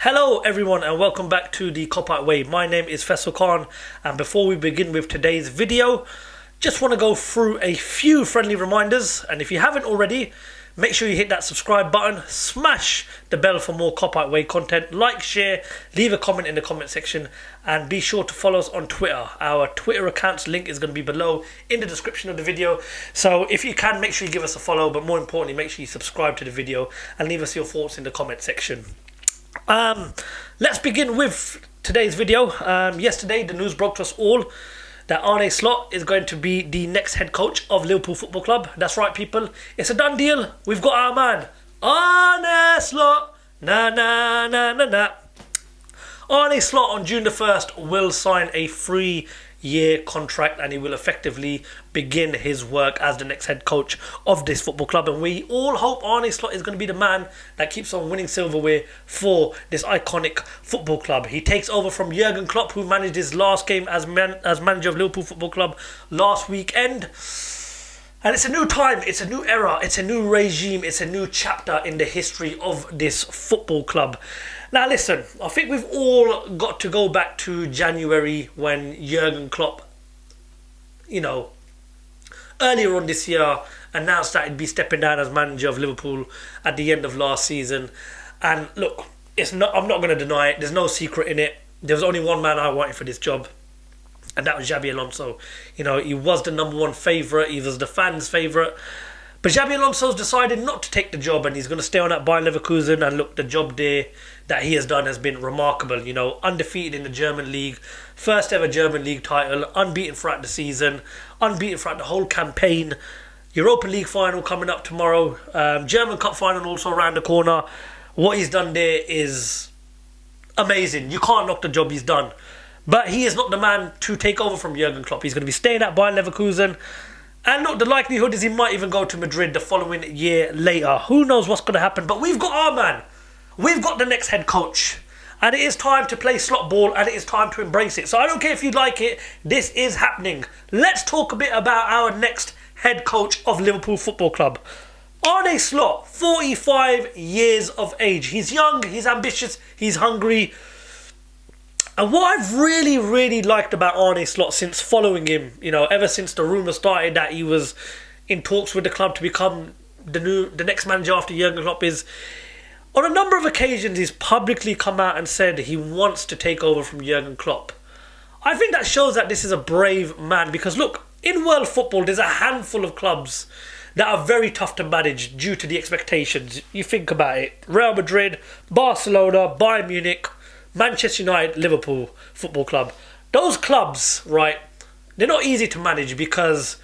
Hello everyone and welcome back to the Cop Out Way. My name is Faisal Khan, and before we begin with today's video, just want to go through a few friendly reminders. And if you haven't already, make sure you hit that subscribe button, smash the bell for more Cop Out Way content, like, share, leave a comment in the comment section, and be sure to follow us on Twitter. Our Twitter account's link is going to be below in the description of the video. So if you can, make sure you give us a follow, but more importantly, make sure you subscribe to the video and leave us your thoughts in the comment section. Let's begin with today's video. Yesterday the news broke to us all that Arne Slot is going to be the next head coach of Liverpool Football Club. That's right, people, it's a done deal. We've got our man Arne Slot. Arne Slot on June the 1st will sign a 3-year contract, and he will effectively begin his work as the next head coach of this football club. And we all hope Arne Slot is going to be the man that keeps on winning silverware for this iconic football club. He takes over from Jurgen Klopp, who managed his last game as manager of Liverpool Football Club last weekend. And it's a new time, it's a new era, it's a new regime, it's a new chapter in the history of this football club. Now listen, I think we've all got to go back to January when Jurgen Klopp, earlier on this year announced that he'd be stepping down as manager of Liverpool at the end of last season. And look, I'm not going to deny it, there's no secret in it. There was only one man I wanted for this job, and that was Xabi Alonso. He was the number one favourite, he was the fans' favourite. But Xabi Alonso's decided not to take the job, and he's going to stay on at Bayer Leverkusen. And look, the job there that he has done has been remarkable. Undefeated in the German league, first ever German league title, unbeaten throughout the season, unbeaten throughout the whole campaign. Europa League final coming up tomorrow, German Cup final also around the corner. What he's done there is amazing. You can't knock the job he's done. But he is not the man to take over from Jurgen Klopp. He's going to be staying at Bayer Leverkusen. And look, the likelihood is he might even go to Madrid the following year later. Who knows what's going to happen? But we've got our man. We've got the next head coach. And it is time to play slot ball, and it is time to embrace it. So I don't care if you like it. This is happening. Let's talk a bit about our next head coach of Liverpool Football Club. Arne Slot, 45 years of age. He's young, he's ambitious, he's hungry. And what I've really, really liked about Arne Slot since following him, ever since the rumour started that he was in talks with the club to become the next manager after Jurgen Klopp, is on a number of occasions he's publicly come out and said he wants to take over from Jurgen Klopp. I think that shows that this is a brave man, because look, in world football there's a handful of clubs that are very tough to manage due to the expectations. You think about it, Real Madrid, Barcelona, Bayern Munich, Manchester United, Liverpool Football Club. Those clubs, right, they're not easy to manage because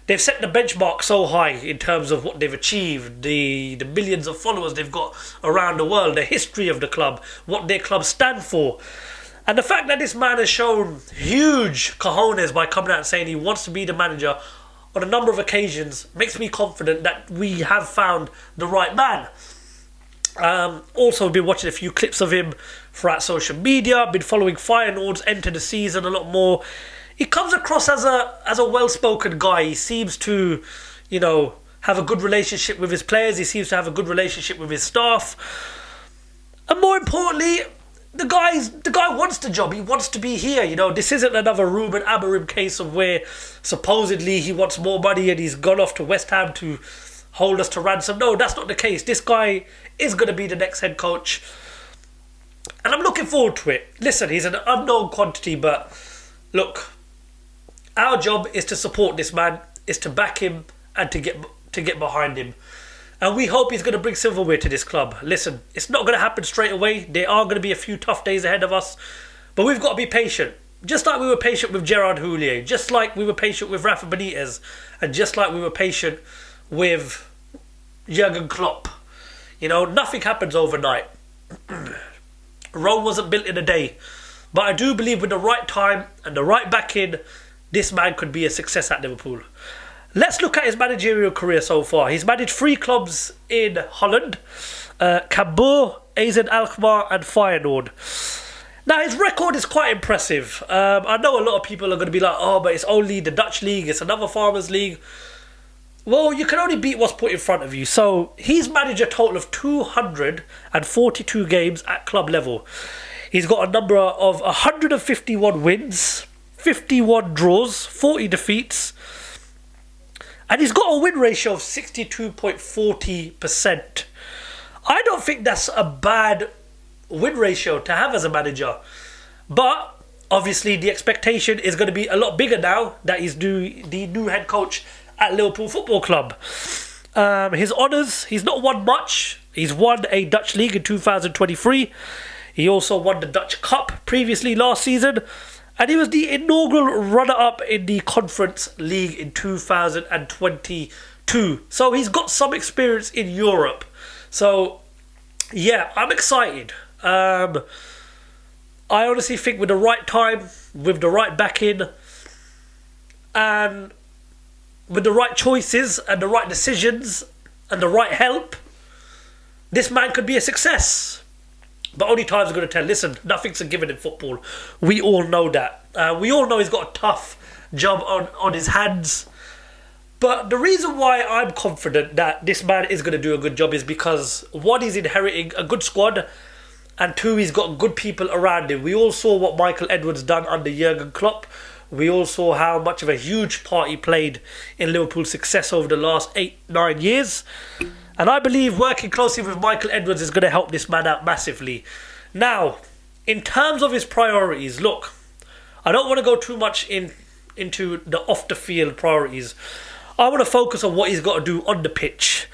they've set the benchmark so high in terms of what they've achieved, the millions of followers they've got around the world, the history of the club, what their clubs stand for. And the fact that this man has shown huge cojones by coming out and saying he wants to be the manager on a number of occasions makes me confident that we have found the right man. Also been watching a few clips of him throughout social media, been following Feyenoord's enter the season a lot more. He comes across as a well-spoken guy. He seems to, have a good relationship with his players. He seems to have a good relationship with his staff. And more importantly, the guy wants the job. He wants to be here. This isn't another Ruben Amorim case of where supposedly he wants more money and he's gone off to West Ham to hold us to ransom. No, that's not the case. This guy is going to be the next head coach, and I'm looking forward to it. Listen, he's an unknown quantity, but look, our job is to support this man, is to back him and to get behind him. And we hope he's going to bring silverware to this club. Listen, it's not going to happen straight away. There are going to be a few tough days ahead of us, but we've got to be patient. Just like we were patient with Gerard Houllier, just like we were patient with Rafa Benitez, and just like we were patient with Jurgen Klopp. Nothing happens overnight. Rome wasn't built in a day. But I do believe with the right time and the right backing, this man could be a success at Liverpool. Let's look at his managerial career so far. He's managed 3 clubs in Holland: Cambuur, AZ Alkmaar and Feyenoord. Now his record is quite impressive. I know a lot of people are going to be like, oh, but it's only the Dutch league, it's another farmers league. Well, you can only beat what's put in front of you. So he's managed a total of 242 games at club level. He's got a number of 151 wins, 51 draws, 40 defeats, and he's got a win ratio of 62.40%. I don't think that's a bad win ratio to have as a manager. But obviously the expectation is going to be a lot bigger now that he's the new head coach at Liverpool Football Club. His honours, he's not won much. He's won a Dutch league in 2023. He also won the Dutch Cup previously last season. And he was the inaugural runner-up in the Conference League in 2022. So he's got some experience in Europe. So, yeah, I'm excited. I honestly think with the right time, with the right backing, and with the right choices and the right decisions and the right help, this man could be a success. But only time's going to tell. Listen, nothing's a given in football. We all know that. We all know he's got a tough job on his hands. But the reason why I'm confident that this man is going to do a good job is because, one, he's inheriting a good squad, and two, he's got good people around him. We all saw what Michael Edwards done under Jurgen Klopp. We all saw how much of a huge part he played in Liverpool's success over the last 8-9 years. And I believe working closely with Michael Edwards is going to help this man out massively. Now, in terms of his priorities, look, I don't want to go too much into the off-the-field priorities. I want to focus on what he's got to do on the pitch.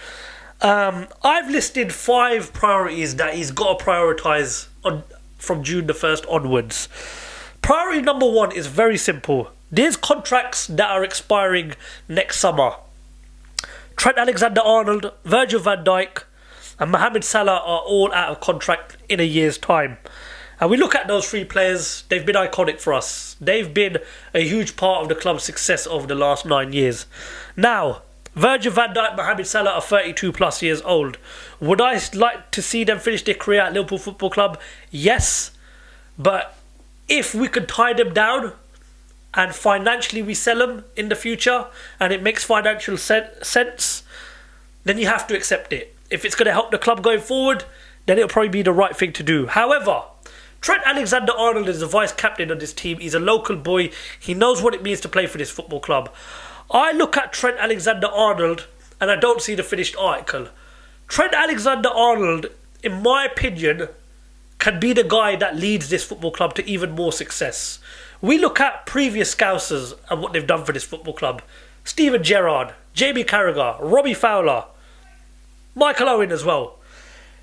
I've listed 5 priorities that he's got to prioritise from June the 1st onwards. Priority number 1 is very simple. There's contracts that are expiring next summer. Trent Alexander-Arnold, Virgil van Dijk and Mohamed Salah are all out of contract in a year's time. And we look at those 3 players, they've been iconic for us. They've been a huge part of the club's success over the last 9 years. Now, Virgil van Dijk and Mohamed Salah are 32 plus years old. Would I like to see them finish their career at Liverpool Football Club? Yes. But if we could tie them down and financially we sell them in the future and it makes financial sense, then you have to accept it. If it's going to help the club going forward, then it'll probably be the right thing to do. However, Trent Alexander-Arnold is the vice captain of this team. He's a local boy. He knows what it means to play for this football club. I look at Trent Alexander-Arnold and I don't see the finished article. Trent Alexander-Arnold, in my opinion, can be the guy that leads this football club to even more success. We look at previous Scousers and what they've done for this football club. Steven Gerrard, Jamie Carragher, Robbie Fowler, Michael Owen as well.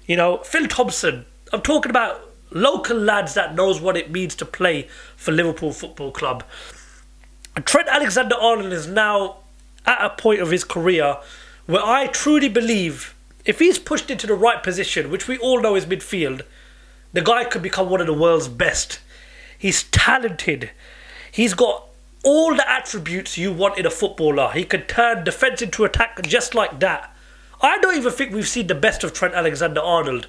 You know, Phil Thompson. I'm talking about local lads that knows what it means to play for Liverpool Football Club. And Trent Alexander-Arnold is now at a point of his career where I truly believe if he's pushed into the right position, which we all know is midfield, the guy could become one of the world's best. He's talented. He's got all the attributes you want in a footballer. He can turn defence into attack just like that. I don't even think we've seen the best of Trent Alexander-Arnold.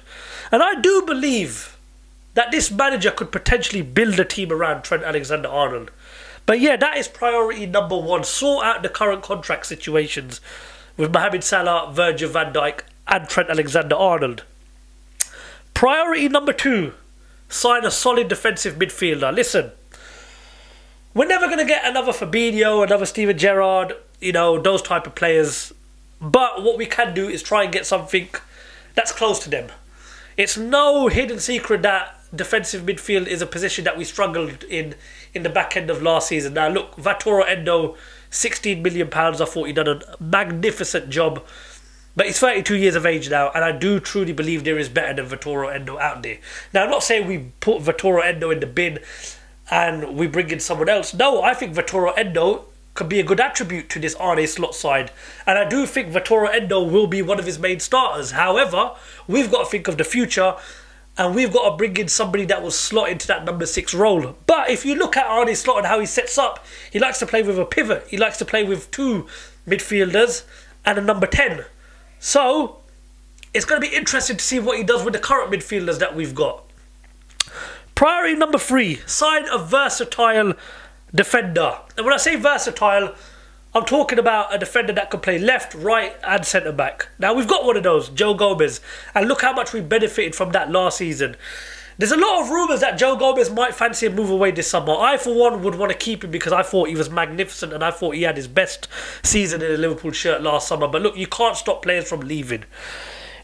And I do believe that this manager could potentially build a team around Trent Alexander-Arnold. But yeah, that is priority number 1. Sort out the current contract situations with Mohamed Salah, Virgil van Dijk and Trent Alexander-Arnold. Priority number 2. Sign a solid defensive midfielder. Listen, we're never going to get another Fabinho, another Steven Gerrard, you know, those type of players. But what we can do is try and get something that's close to them. It's no hidden secret that defensive midfield is a position that we struggled in the back end of last season. Now look, Vatoro Endo, £16 million, I thought he'd done a magnificent job. But he's 32 years of age now, and I do truly believe there is better than Vatoro Endo out there. Now, I'm not saying we put Vatoro Endo in the bin and we bring in someone else. No, I think Vatoro Endo could be a good attribute to this Arne Slot side. And I do think Vatoro Endo will be one of his main starters. However, we've got to think of the future and we've got to bring in somebody that will slot into that number 6 role. But if you look at Arne Slot and how he sets up, he likes to play with a pivot. He likes to play with 2 midfielders and a number 10. So, it's going to be interesting to see what he does with the current midfielders that we've got. Priority number 3, sign a versatile defender. And when I say versatile, I'm talking about a defender that can play left, right, and centre back. Now we've got one of those, Joe Gomez, and look how much we benefited from that last season. There's a lot of rumours that Joe Gomez might fancy a move away this summer. I, for one, would want to keep him because I thought he was magnificent and I thought he had his best season in a Liverpool shirt last summer. But look, you can't stop players from leaving.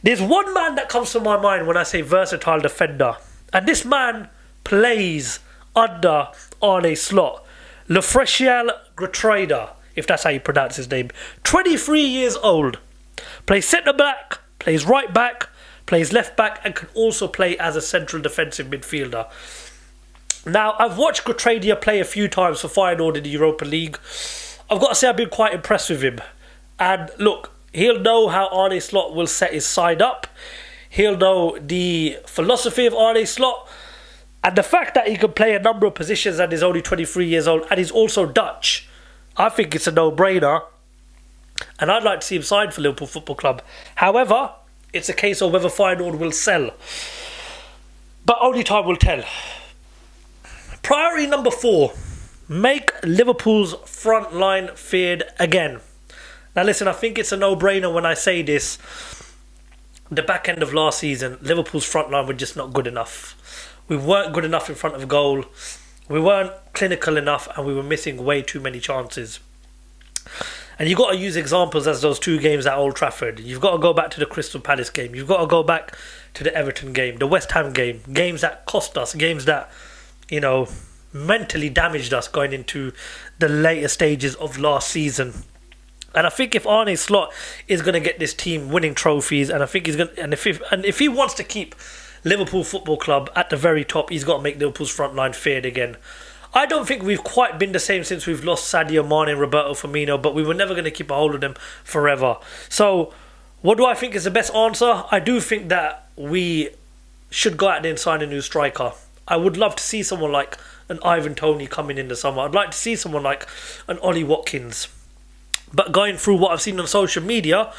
There's one man that comes to my mind when I say versatile defender, and this man plays under Arne Slot. Liverpool Gratrader, if that's how you pronounce his name. 23 years old. Plays centre back, plays right back, plays left back, and can also play as a central defensive midfielder. Now, I've watched Gratrader play a few times for Feyenoord in the Europa League. I've got to say I've been quite impressed with him. And look, he'll know how Arne Slot will set his side up. He'll know the philosophy of Arne Slot. And the fact that he can play a number of positions and is only 23 years old and he's also Dutch, I think it's a no-brainer. And I'd like to see him signed for Liverpool Football Club. However, it's a case of whether Feyenoord will sell. But only time will tell. Priority number 4. Make Liverpool's front line feared again. Now listen, I think it's a no-brainer when I say this. The back end of last season, Liverpool's front line were just not good enough. We weren't good enough in front of goal. We weren't clinical enough and we were missing way too many chances. And you've got to use examples as those 2 games at Old Trafford. You've got to go back to the Crystal Palace game. You've got to go back to the Everton game, the West Ham game. Games that cost us, games that, mentally damaged us going into the later stages of last season. And I think if Arne Slot is going to get this team winning trophies, and I think he's going, and if he wants to keep Liverpool Football Club at the very top, he's got to make Liverpool's front line feared again. I don't think we've quite been the same since we've lost Sadio Mane and Roberto Firmino, but we were never going to keep a hold of them forever. So, what do I think is the best answer? I do think that we should go out there and sign a new striker. I would love to see someone like an Ivan Toney coming in the summer. I'd like to see someone like an Ollie Watkins. But going through what I've seen on social media,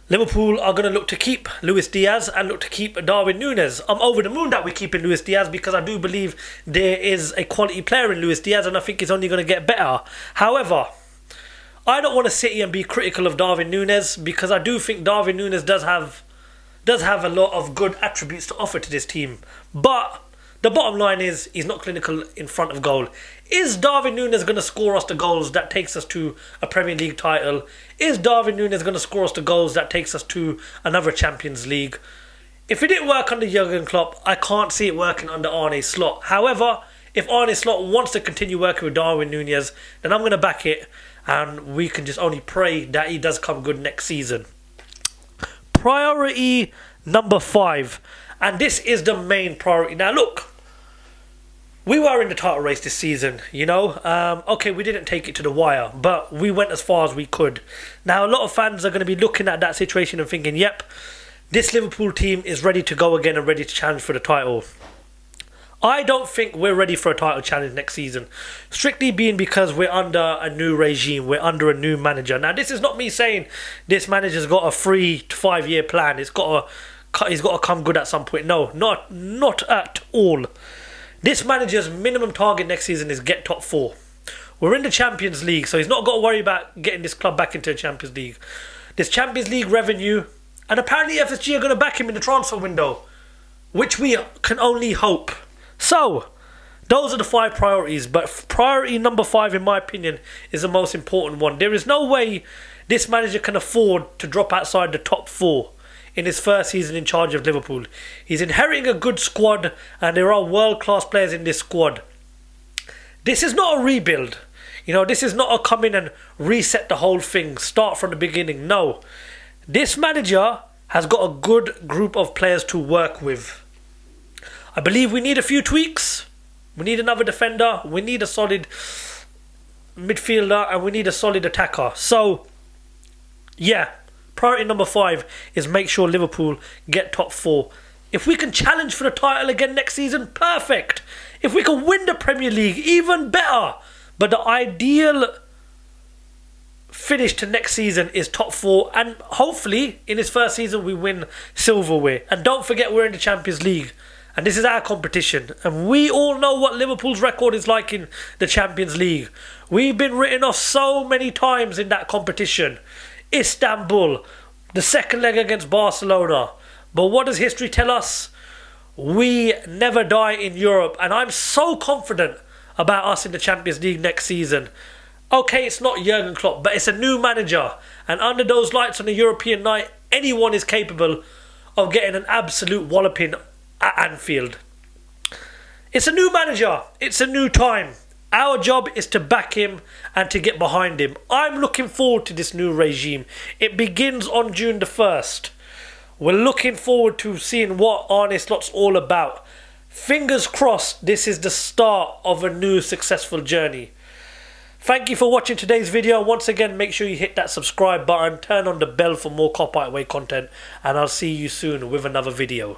Liverpool are going to look to keep Luis Diaz and look to keep Darwin Núñez. I'm over the moon that we're keeping Luis Diaz because I do believe there is a quality player in Luis Diaz and I think he's only going to get better. However, I don't want to sit here and be critical of Darwin Núñez because I do think Darwin Núñez does have a lot of good attributes to offer to this team. But the bottom line is he's not clinical in front of goal. Is Darwin Núñez going to score us the goals that takes us to a Premier League title? Is Darwin Núñez going to score us the goals that takes us to another Champions League? If it didn't work under Jurgen Klopp, I can't see it working under Arne Slot. However, if Arne Slot wants to continue working with Darwin Núñez, then I'm going to back it and we can just only pray that he does come good next season. Priority number 5. And this is the main priority. Now look, we were in the title race this season, okay, we didn't take it to the wire, but we went as far as we could. Now, a lot of fans are going to be looking at that situation and thinking, yep, this Liverpool team is ready to go again and ready to challenge for the title. I don't think we're ready for a title challenge next season. Strictly being because we're under a new regime, we're under a new manager. Now, this is not me saying this manager's got a 3 to 5 year plan. He's got to come good at some point. No, not at all. This manager's minimum target next season is get top 4. We're in the Champions League, so he's not got to worry about getting this club back into the Champions League. There's Champions League revenue, and apparently FSG are going to back him in the transfer window, which we can only hope. So, those are the 5 priorities, but priority number 5, in my opinion, is the most important one. There is no way this manager can afford to drop outside the top 4. In his first season in charge of Liverpool. He's inheriting a good squad and there are world-class players in this squad. This is not a rebuild. This is not a come in and reset the whole thing, start from the beginning. No. This manager has got a good group of players to work with. I believe we need a few tweaks. We need another defender. We need a solid midfielder and we need a solid attacker. So, yeah. Priority number 5 is make sure Liverpool get top 4. If we can challenge for the title again next season, perfect. If we can win the Premier League, even better. But the ideal finish to next season is top 4. And hopefully, in his first season, we win silverware. And don't forget, we're in the Champions League. And this is our competition. And we all know what Liverpool's record is like in the Champions League. We've been written off so many times in that competition. Istanbul, the second leg against Barcelona. But what does history tell us? We never die in Europe. And I'm so confident about us in the Champions League next season. Okay, it's not Jurgen Klopp, but it's a new manager. And under those lights on a European night, anyone is capable of getting an absolute walloping at Anfield. It's a new manager. It's a new time. Our job is to back him and to get behind him. I'm looking forward to this new regime. It begins on June the 1st. We're looking forward to seeing what Arne Slot's all about. Fingers crossed this is the start of a new successful journey. Thank you for watching today's video. Once again, make sure you hit that subscribe button, turn on the bell for more Cop Out Way content, and I'll see you soon with another video.